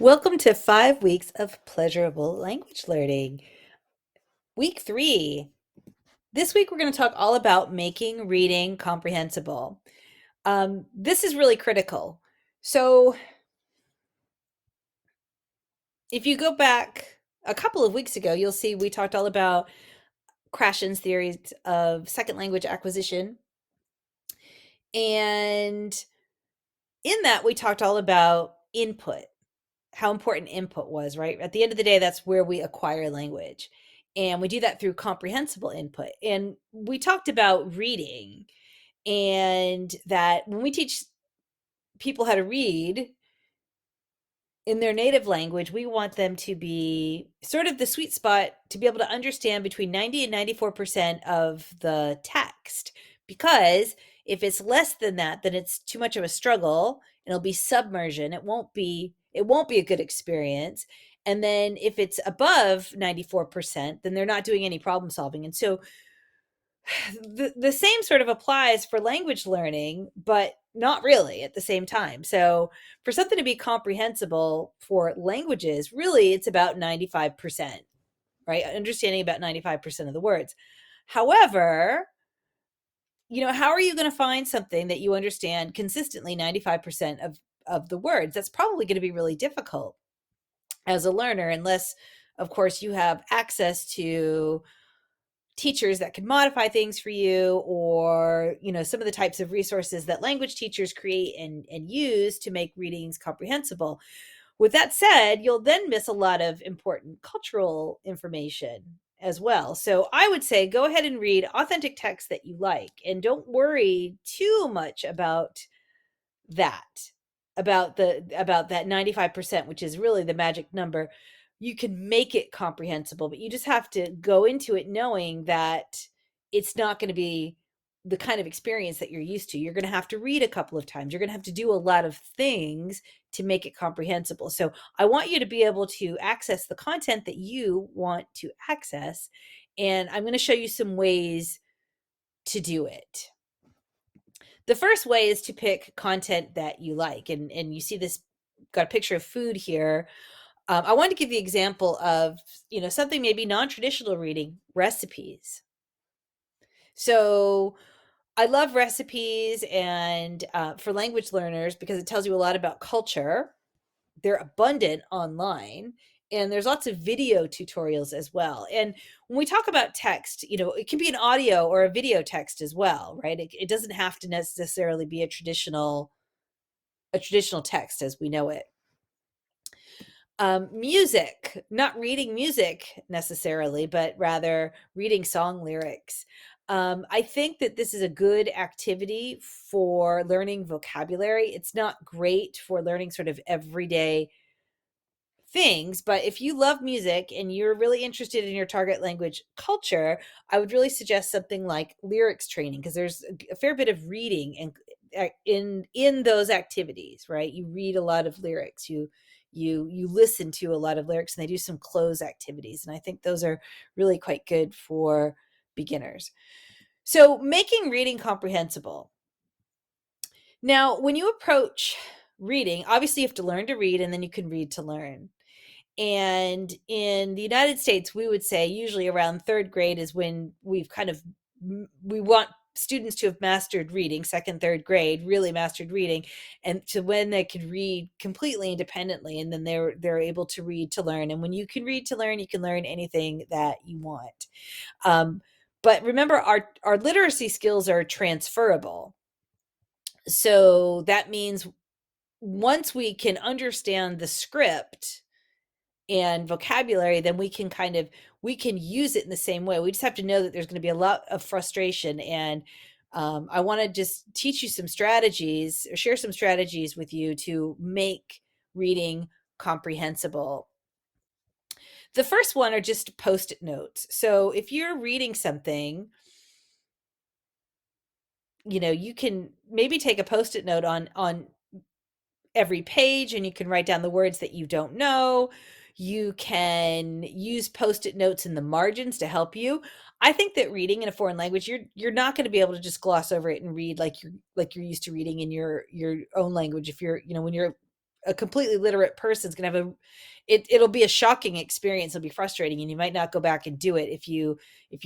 Welcome to 5 weeks of pleasurable language learning. Week 3. This week, we're going to talk all about making reading comprehensible. This is really critical. So, if you go back a couple of weeks ago, you'll see we talked all about Krashen's theories of second language acquisition. And in that, we talked all about input, how important input was, right? At the end of the day, that's where we acquire language. And we do that through comprehensible input. And we talked about reading, and that when we teach people how to read in their native language, we want them to be sort of the sweet spot to be able to understand between 90 and 94% of the text. Because if it's less than that, then it's too much of a struggle and it'll be submersion. It won't be a good experience. And then if it's above 94%, then they're not doing any problem solving. And so the same sort of applies for language learning, but not really at the same time. So for something to be comprehensible for languages, really it's about 95%, right? Understanding about 95% of the words. However, how are you going to find something that you understand consistently 95% of the words? That's probably going to be really difficult as a learner, unless, of course, you have access to teachers that can modify things for you, or some of the types of resources that language teachers create and use to make readings comprehensible. With that said, you'll then miss a lot of important cultural information as well. So I would say go ahead and read authentic text that you like, and don't worry too much that about that 95%, which is really the magic number. You can make it comprehensible, but you just have to go into it knowing that it's not going to be the kind of experience that you're used to. You're going to have to read a couple of times. You're going to have to do a lot of things to make it comprehensible. So I want you to be able to access the content that you want to access. And I'm going to show you some ways to do it. The first way is to pick content that you like. And you see this, got a picture of food here. I wanted to give the example of, something maybe non-traditional reading, recipes. So I love recipes, and for language learners, because it tells you a lot about culture. They're abundant online, and there's lots of video tutorials as well. And when we talk about text, it can be an audio or a video text as well, right? It doesn't have to necessarily be a traditional text as we know it. Music, not reading music necessarily, but rather reading song lyrics. I think that this is a good activity for learning vocabulary. It's not great for learning sort of everyday things, but if you love music and you're really interested in your target language culture, I would really suggest something like lyrics training, because there's a fair bit of reading and in those activities, right? You read a lot of lyrics, you listen to a lot of lyrics, and they do some close activities, and I think those are really quite good for beginners. So making reading comprehensible. Now, when you approach reading, obviously you have to learn to read, and then you can read to learn. And in the United States, we would say usually around third grade is when we want students to have mastered reading, second, third grade, really mastered reading, and to when they can read completely independently, and then they're able to read to learn. And when you can read to learn, you can learn anything that you want. But remember, our literacy skills are transferable. So that means once we can understand the script and vocabulary, then we can use it in the same way. We just have to know that there's going to be a lot of frustration. And I want to just teach you some strategies, or share some strategies with you to make reading comprehensible. The first one are just post-it notes. So if you're reading something, you can maybe take a post-it note on every page, and you can write down the words that you don't know. You can use post-it notes in the margins to help you. I think that reading in a foreign language, you're not going to be able to just gloss over it and read like you're used to reading in your own language. If you're, when you're a completely literate person's going to have it'll be a shocking experience. It'll be frustrating, and you might not go back and do it if you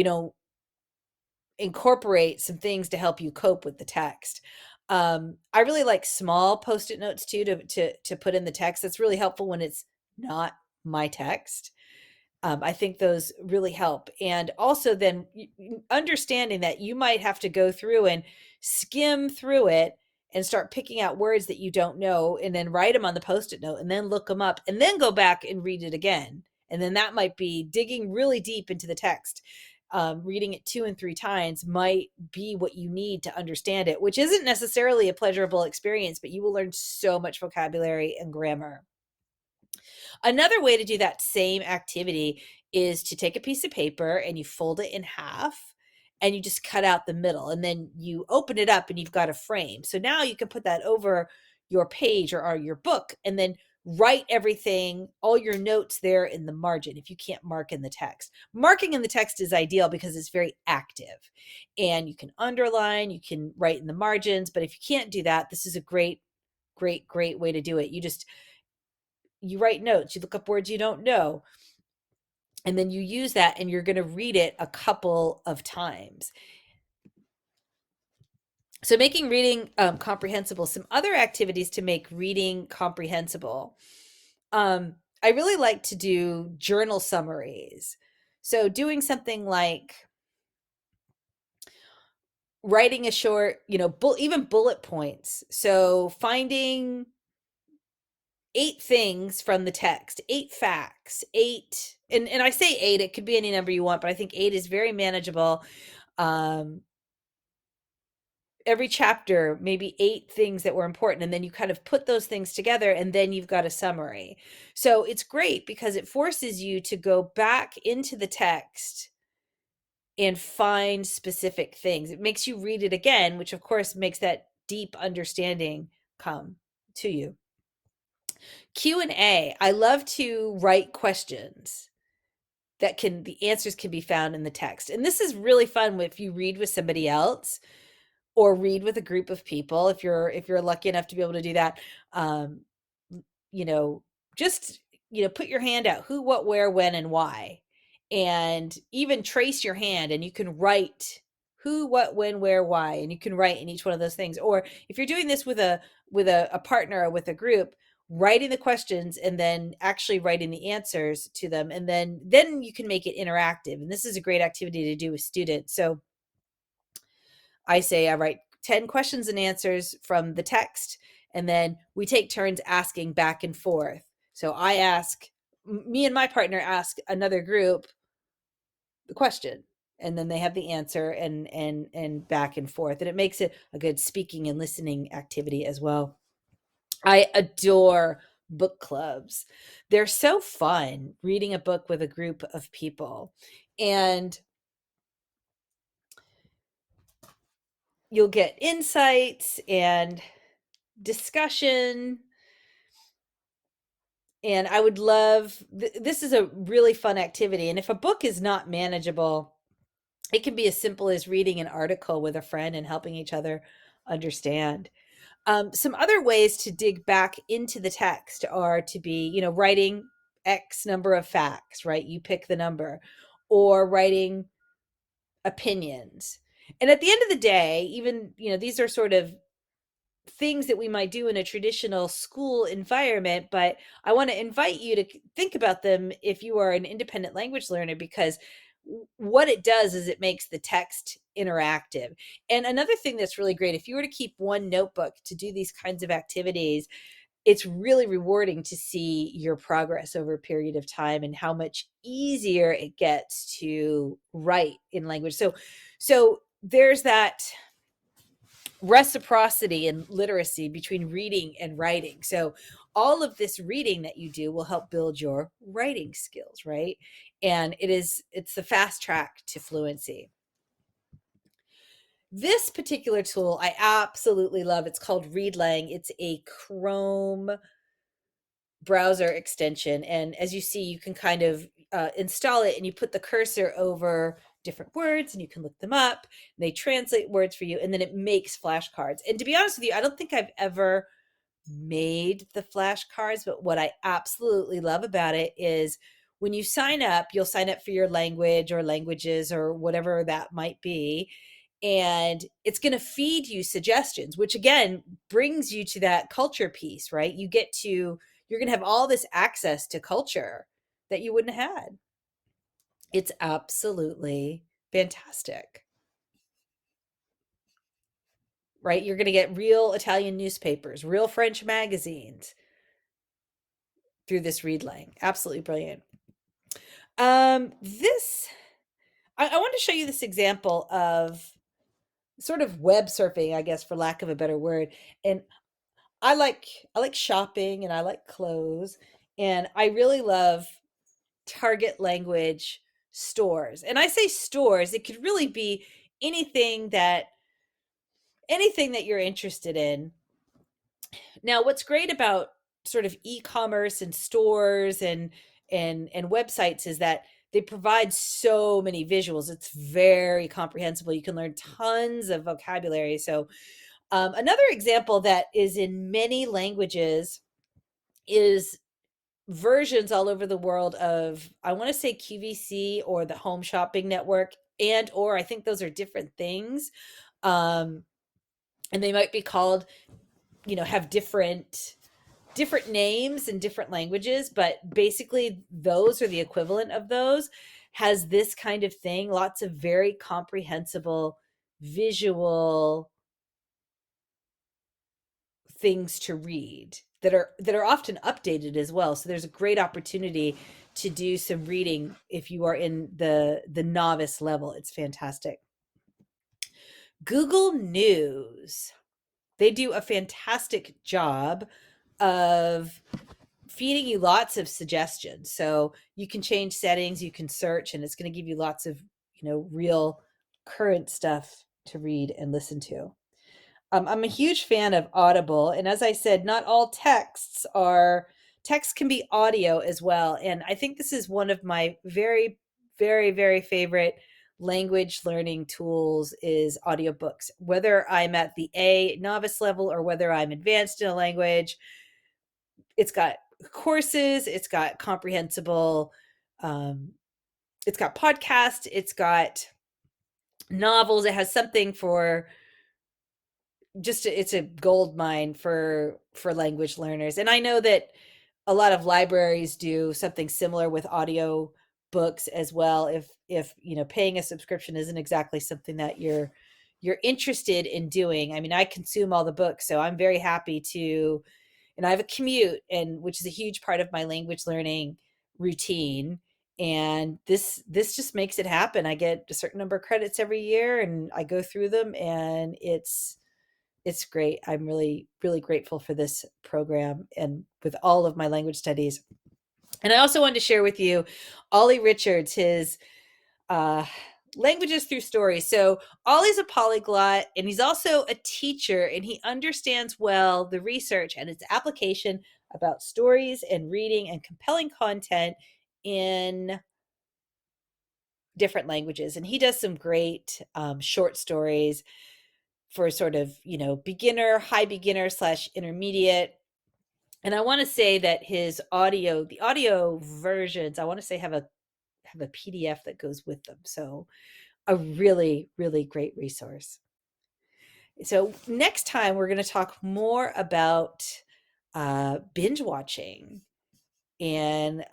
don't incorporate some things to help you cope with the text. I really like small post-it notes too to put in the text. That's really helpful when it's not my text. I think those really help. And also then understanding that you might have to go through and skim through it and start picking out words that you don't know and then write them on the post-it note and then look them up and then go back and read it again. And then that might be digging really deep into the text. Reading it 2 and 3 times might be what you need to understand it, which isn't necessarily a pleasurable experience, but you will learn so much vocabulary and grammar. Another way to do that same activity is to take a piece of paper and you fold it in half and you just cut out the middle, and then you open it up and you've got a frame. So now you can put that over your page or your book and then write everything, all your notes there in the margin if you can't mark in the text. Marking in the text is ideal because it's very active and you can underline, you can write in the margins, but if you can't do that, this is a great way to do it. You write notes, you look up words you don't know, and then you use that and you're going to read it a couple of times. So making reading comprehensible, some other activities to make reading comprehensible. I really like to do journal summaries. So doing something like writing a short, even bullet points. So finding 8 things from the text, 8 facts, 8, and I say 8, it could be any number you want, but I think 8 is very manageable. Every chapter, maybe 8 things that were important, and then you kind of put those things together, and then you've got a summary. So it's great because it forces you to go back into the text and find specific things. It makes you read it again, which of course makes that deep understanding come to you. Q&A. I love to write questions the answers can be found in the text. And this is really fun if you read with somebody else or read with a group of people. If you're lucky enough to be able to do that, just, put your hand out, who, what, where, when, and why, and even trace your hand and you can write who, what, when, where, why, and you can write in each one of those things. Or if you're doing this with a partner or with a group, writing the questions and then actually writing the answers to them, and then you can make it interactive. And this is a great activity to do with students. So I say I write 10 questions and answers from the text, and then we take turns asking back and forth. So me and my partner ask another group the question, and then they have the answer, and back and forth. And it makes it a good speaking and listening activity as well. I adore book clubs. They're so fun, reading a book with a group of people. And you'll get insights and discussion. And I would love, this is a really fun activity. And if a book is not manageable, it can be as simple as reading an article with a friend and helping each other understand. Some other ways to dig back into the text are to be, writing X number of facts, right? You pick the number, or writing opinions. And at the end of the day, even, these are sort of things that we might do in a traditional school environment, but I want to invite you to think about them if you are an independent language learner, because what it does is it makes the text interactive. And another thing that's really great, if you were to keep one notebook to do these kinds of activities, it's really rewarding to see your progress over a period of time and how much easier it gets to write in language. So there's that reciprocity and literacy between reading and writing. So all of this reading that you do will help build your writing skills, right? And it's the fast track to fluency. This particular tool I absolutely love. It's called Readlang. It's a Chrome browser extension. And as you see, you can kind of install it, and you put the cursor over different words and you can look them up, and they translate words for you, and then it makes flashcards. And to be honest with you, I don't think I've ever made the flashcards, but what I absolutely love about it is when you sign up, you'll sign up for your language or languages or whatever that might be. And it's going to feed you suggestions, which again brings you to that culture piece, right? You're going to have all this access to culture that you wouldn't have had. It's absolutely fantastic, right? You're going to get real Italian newspapers, real French magazines through this Readlang. Absolutely brilliant. This I want to show you this example of sort of web surfing, I guess, for lack of a better word. And I like shopping and I like clothes, and I really love target language stores. And I say stores, it could really be anything that anything that you're interested in. Now, what's great about sort of e-commerce and stores and websites is that they provide so many visuals. It's very comprehensible. You can learn tons of vocabulary. So, another example that is in many languages is versions all over the world of, I want to say, QVC or the Home Shopping Network, and or I think those are different things. Um, and they might be called, have different names in different languages, but basically those are the equivalent of those. Has this kind of thing, lots of very comprehensible visual things to read that are often updated as well. So there's a great opportunity to do some reading if you are in the novice level. It's fantastic. Google News, they do a fantastic job of feeding you lots of suggestions. So you can change settings, you can search, and it's going to give you lots of, real current stuff to read and listen to. I'm a huge fan of Audible, and as I said, not all text can be audio as well. And I think this is one of my very, very, very favorite language learning tools is audiobooks. Whether I'm at the A novice level or whether I'm advanced in a language, it's got courses, it's got comprehensible, um, it's got podcasts, it's got novels, it has something for it's a gold mine for language learners. And I know that a lot of libraries do something similar with audio books as well. If paying a subscription isn't exactly something that you're interested in doing. I mean, I consume all the books, so I'm very happy to, and I have a commute, and which is a huge part of my language learning routine. And this just makes it happen. I get a certain number of credits every year and I go through them, and it's great. I'm really, really grateful for this program and with all of my language studies. And I also wanted to share with you Ollie Richards, his uh, languages through stories. So Ollie's a polyglot, and he's also a teacher, and he understands well the research and its application about stories and reading and compelling content in different languages. And he does some great short stories for sort of, beginner, high beginner / intermediate. And I want to say that the audio versions, I want to say have a PDF that goes with them. So a really, really great resource. So next time we're going to talk more about binge watching and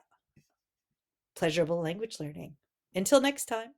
pleasurable language learning. Until next time.